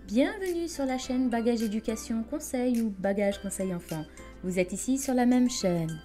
Bienvenue sur la chaîne Bagage Éducation Conseil ou Bagage Conseil Enfant. Vous êtes ici sur la même chaîne.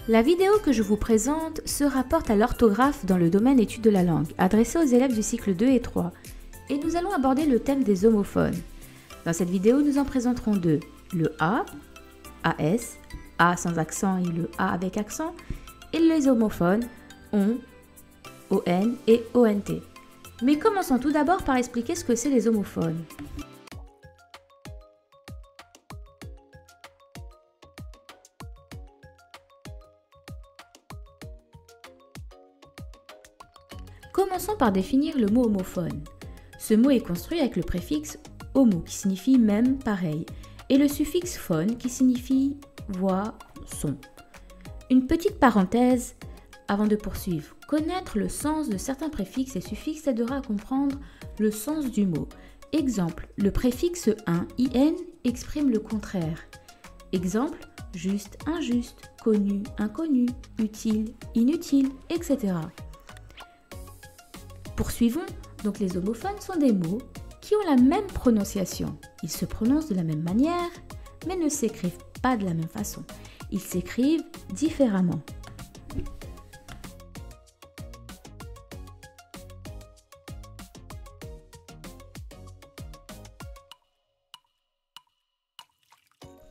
La vidéo que je vous présente se rapporte à l'orthographe dans le domaine études de la langue, adressée aux élèves du cycle 2 et 3. Et nous allons aborder le thème des homophones. Dans cette vidéo, nous en présenterons deux. Le A, AS, A sans accent et le A avec accent, et les homophones ON, ON et ONT. Mais commençons tout d'abord par expliquer ce que c'est les homophones. Commençons par définir le mot homophone. Ce mot est construit avec le préfixe homo qui signifie même, pareil, et le suffixe phone qui signifie voix, son. Une petite parenthèse avant de poursuivre. Connaître le sens de certains préfixes et suffixes aidera à comprendre le sens du mot. Exemple, le préfixe in, in exprime le contraire. Exemple, juste, injuste, connu, inconnu, utile, inutile, etc. Poursuivons, donc les homophones sont des mots qui ont la même prononciation. Ils se prononcent de la même manière, mais ne s'écrivent pas de la même façon. Ils s'écrivent différemment.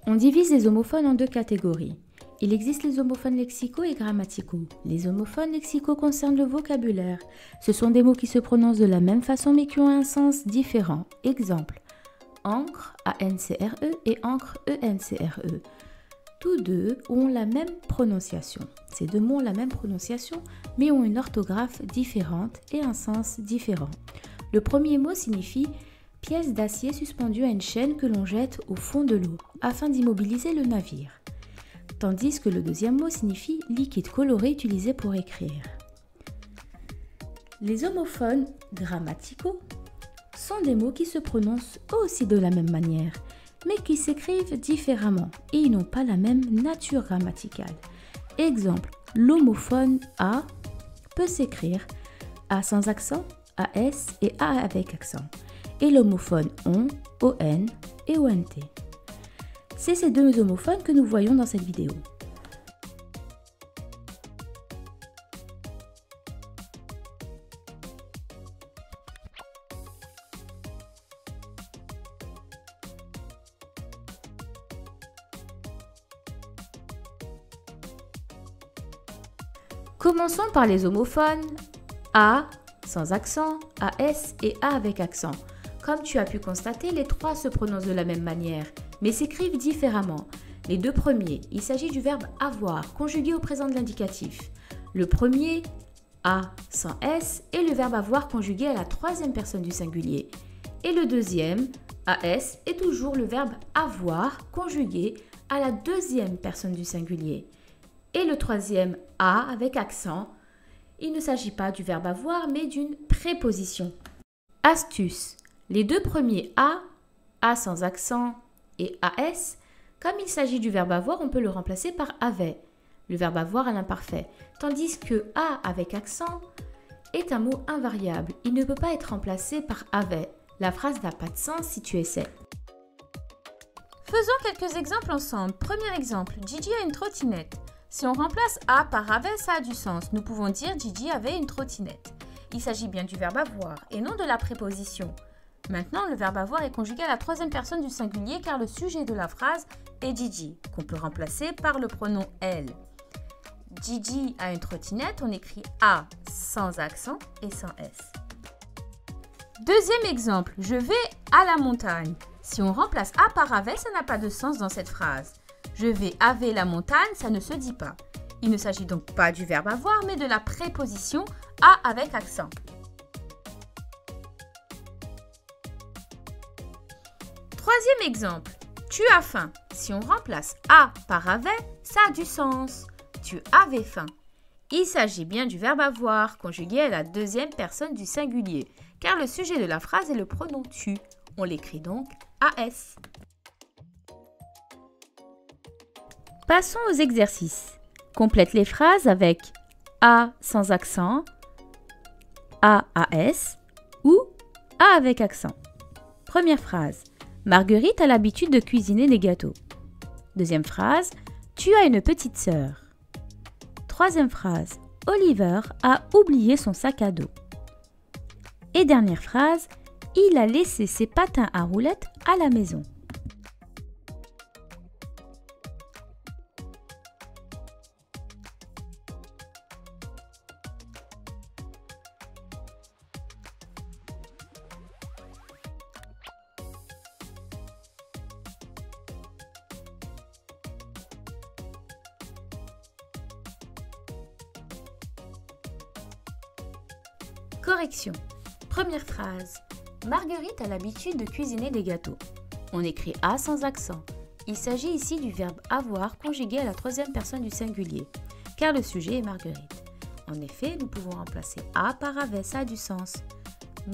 On divise les homophones en deux catégories. Il existe les homophones lexicaux et grammaticaux. Les homophones lexicaux concernent le vocabulaire. Ce sont des mots qui se prononcent de la même façon mais qui ont un sens différent. Exemple, encre, A-N-C-R-E et encre, E-N-C-R-E. Tous deux ont la même prononciation. Ces deux mots ont la même prononciation mais ont une orthographe différente et un sens différent. Le premier mot signifie pièce d'acier suspendue à une chaîne que l'on jette au fond de l'eau afin d'immobiliser le navire. Tandis que le deuxième mot signifie liquide coloré utilisé pour écrire. Les homophones grammaticaux sont des mots qui se prononcent aussi de la même manière, mais qui s'écrivent différemment et ils n'ont pas la même nature grammaticale. Exemple, l'homophone A peut s'écrire A sans accent, AS et A avec accent, et l'homophone ON, ON et ONT. C'est ces deux homophones que nous voyons dans cette vidéo. Commençons par les homophones A sans accent, AS et A avec accent. Comme tu as pu constater, les trois se prononcent de la même manière, mais s'écrivent différemment. Les deux premiers, il s'agit du verbe avoir, conjugué au présent de l'indicatif. Le premier, A sans S, est le verbe avoir conjugué à la troisième personne du singulier. Et le deuxième, AS, est toujours le verbe avoir conjugué à la deuxième personne du singulier. Et le troisième, A avec accent, il ne s'agit pas du verbe avoir, mais d'une préposition. Astuce. Les deux premiers A sans accent et AS, comme il s'agit du verbe avoir, on peut le remplacer par avait, le verbe avoir à l'imparfait, tandis que A avec accent est un mot invariable. Il ne peut pas être remplacé par avait. La phrase n'a pas de sens si tu essaies. Faisons quelques exemples ensemble. Premier exemple, Gigi a une trottinette. Si on remplace A par avait, ça a du sens. Nous pouvons dire Gigi avait une trottinette. Il s'agit bien du verbe avoir et non de la préposition. Maintenant, le verbe avoir est conjugué à la troisième personne du singulier car le sujet de la phrase est Gigi, qu'on peut remplacer par le pronom elle. Gigi a une trottinette, on écrit A sans accent et sans S. Deuxième exemple, je vais à la montagne. Si on remplace A par avait, ça n'a pas de sens dans cette phrase. Je vais avec la montagne, ça ne se dit pas. Il ne s'agit donc pas du verbe avoir, mais de la préposition A avec accent. Troisième exemple, tu as faim. Si on remplace A par avait, ça a du sens. Tu avais faim. Il s'agit bien du verbe avoir, conjugué à la deuxième personne du singulier, car le sujet de la phrase est le pronom tu. On l'écrit donc AS. Passons aux exercices. Complète les phrases avec A sans accent, AAS ou A avec accent. Première phrase. Marguerite a l'habitude de cuisiner des gâteaux. Deuxième phrase. Tu as une petite sœur. Troisième phrase. Oliver a oublié son sac à dos. Et dernière phrase. Il a laissé ses patins à roulettes à la maison. Correction. Première phrase. Marguerite a l'habitude de cuisiner des gâteaux. On écrit A sans accent. Il s'agit ici du verbe avoir conjugué à la troisième personne du singulier, car le sujet est Marguerite. En effet, nous pouvons remplacer A par avait, ça a du sens.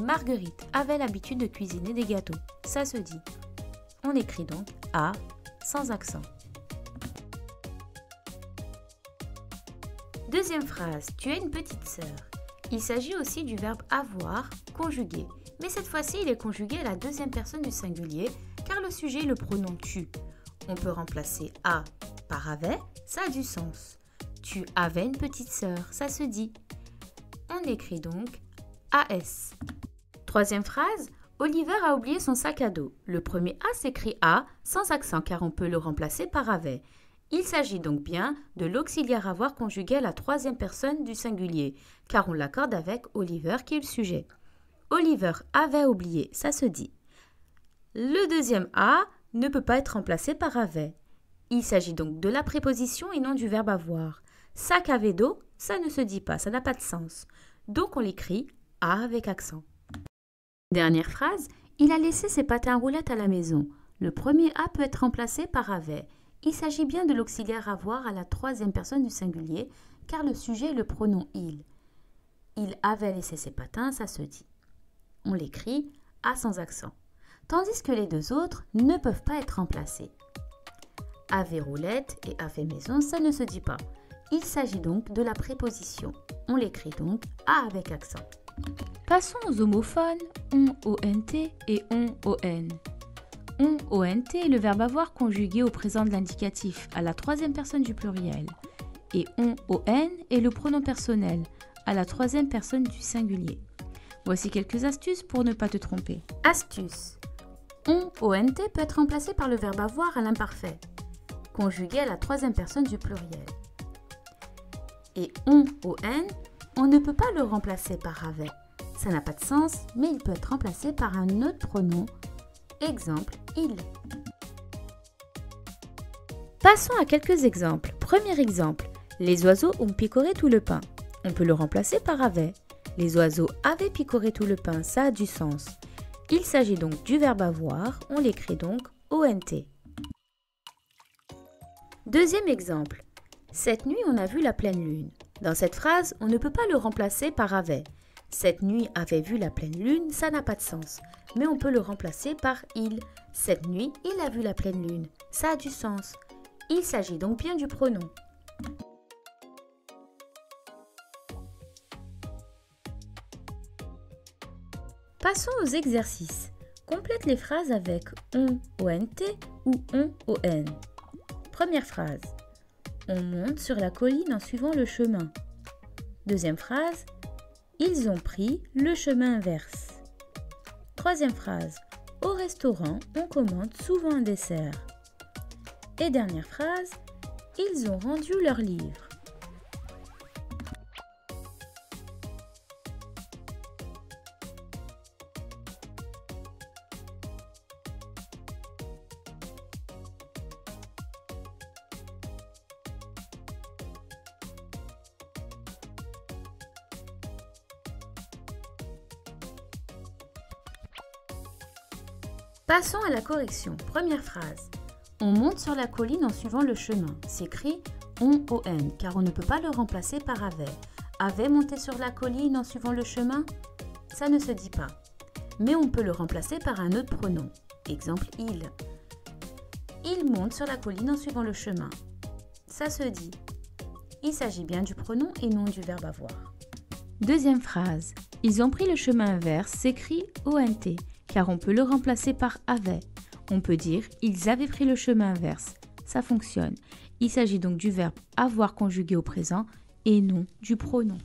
Marguerite avait l'habitude de cuisiner des gâteaux, ça se dit. On écrit donc A sans accent. Deuxième phrase. Tu as une petite sœur. Il s'agit aussi du verbe avoir conjugué, mais cette fois-ci il est conjugué à la deuxième personne du singulier car le sujet est le pronom tu. On peut remplacer a par avait, ça a du sens. Tu avais une petite sœur, ça se dit. On écrit donc as. Troisième phrase, Oliver a oublié son sac à dos. Le premier a s'écrit a sans accent car on peut le remplacer par avait. Il s'agit donc bien de l'auxiliaire avoir conjugué à la troisième personne du singulier, car on l'accorde avec Oliver qui est le sujet. Oliver avait oublié, ça se dit. Le deuxième a ne peut pas être remplacé par avait. Il s'agit donc de la préposition et non du verbe avoir. Sac avait d'eau, ça ne se dit pas, ça n'a pas de sens. Donc on l'écrit a avec accent. Dernière phrase, il a laissé ses patins à roulettes à la maison. Le premier a peut être remplacé par avait. Il s'agit bien de l'auxiliaire avoir à la troisième personne du singulier, car le sujet est le pronom il. Il avait laissé ses patins, ça se dit. On l'écrit a sans accent. Tandis que les deux autres ne peuvent pas être remplacés. Avait roulette et avait maison, ça ne se dit pas. Il s'agit donc de la préposition. On l'écrit donc a avec accent. Passons aux homophones on-ont et on-on. On-ont est le verbe avoir conjugué au présent de l'indicatif à la troisième personne du pluriel. Et on-on est le pronom personnel à la troisième personne du singulier. Voici quelques astuces pour ne pas te tromper. Astuce. On-ont peut être remplacé par le verbe avoir à l'imparfait, conjugué à la troisième personne du pluriel. Et on ne peut pas le remplacer par avait. Ça n'a pas de sens, mais il peut être remplacé par un autre pronom. Exemple, il. Passons à quelques exemples. Premier exemple, les oiseaux ont picoré tout le pain. On peut le remplacer par avait. Les oiseaux avaient picoré tout le pain, ça a du sens. Il s'agit donc du verbe avoir, on l'écrit donc ont. Deuxième exemple, cette nuit on a vu la pleine lune. Dans cette phrase, on ne peut pas le remplacer par avait. Cette nuit avait vu la pleine lune, ça n'a pas de sens. Mais on peut le remplacer par il. Cette nuit, il a vu la pleine lune. Ça a du sens. Il s'agit donc bien du pronom. Passons aux exercices. Complète les phrases avec on-ont ou on-on. Première phrase. On monte sur la colline en suivant le chemin. Deuxième phrase. Ils ont pris le chemin inverse. Troisième phrase. Au restaurant, on commande souvent un dessert. Et dernière phrase. Ils ont rendu leur livre. Passons à la correction. Première phrase. On monte sur la colline en suivant le chemin. S'écrit on-on, car on ne peut pas le remplacer par avait. Avait monté sur la colline en suivant le chemin? Ça ne se dit pas. Mais on peut le remplacer par un autre pronom. Exemple il. Il monte sur la colline en suivant le chemin. ça se dit. Il s'agit bien du pronom et non du verbe avoir. Deuxième phrase. Ils ont pris le chemin inverse s'écrit ONT, car on peut le remplacer par avait. On peut dire ils avaient pris le chemin inverse. Ça fonctionne. Il s'agit donc du verbe avoir conjugué au présent et non du pronom.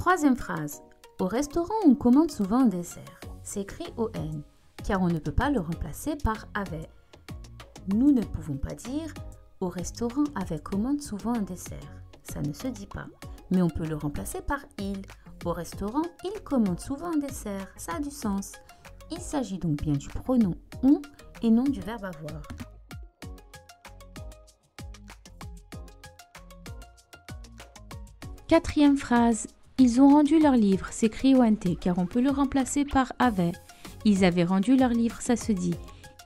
Troisième phrase. Au restaurant, on commande souvent un dessert. C'est écrit ON, car on ne peut pas le remplacer par avait. Nous ne pouvons pas dire au restaurant avec commande souvent un dessert. Ça ne se dit pas. Mais on peut le remplacer par il. Au restaurant, il commande souvent un dessert. Ça a du sens. Il s'agit donc bien du pronom on et non du verbe avoir. Quatrième phrase. Ils ont rendu leur livre, s'écrit ONT, car on peut le remplacer par avait. Ils avaient rendu leur livre, ça se dit.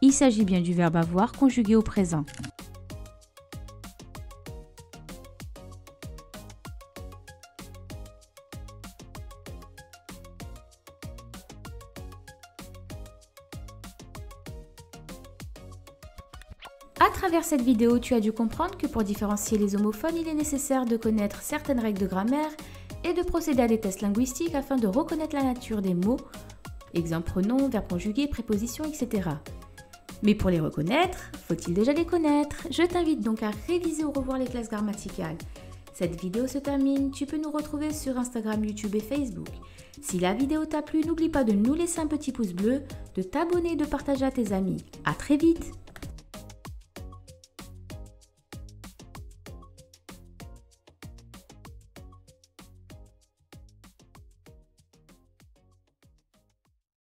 Il s'agit bien du verbe avoir conjugué au présent. À travers cette vidéo, tu as dû comprendre que pour différencier les homophones, il est nécessaire de connaître certaines règles de grammaire et de procéder à des tests linguistiques afin de reconnaître la nature des mots, exemple pronom, verbe conjugué, préposition, etc. Mais pour les reconnaître, faut-il déjà les connaître? Je t'invite donc à réviser ou revoir les classes grammaticales. Cette vidéo se termine, tu peux nous retrouver sur Instagram, YouTube et Facebook. Si la vidéo t'a plu, n'oublie pas de nous laisser un petit pouce bleu, de t'abonner et de partager à tes amis. À très vite!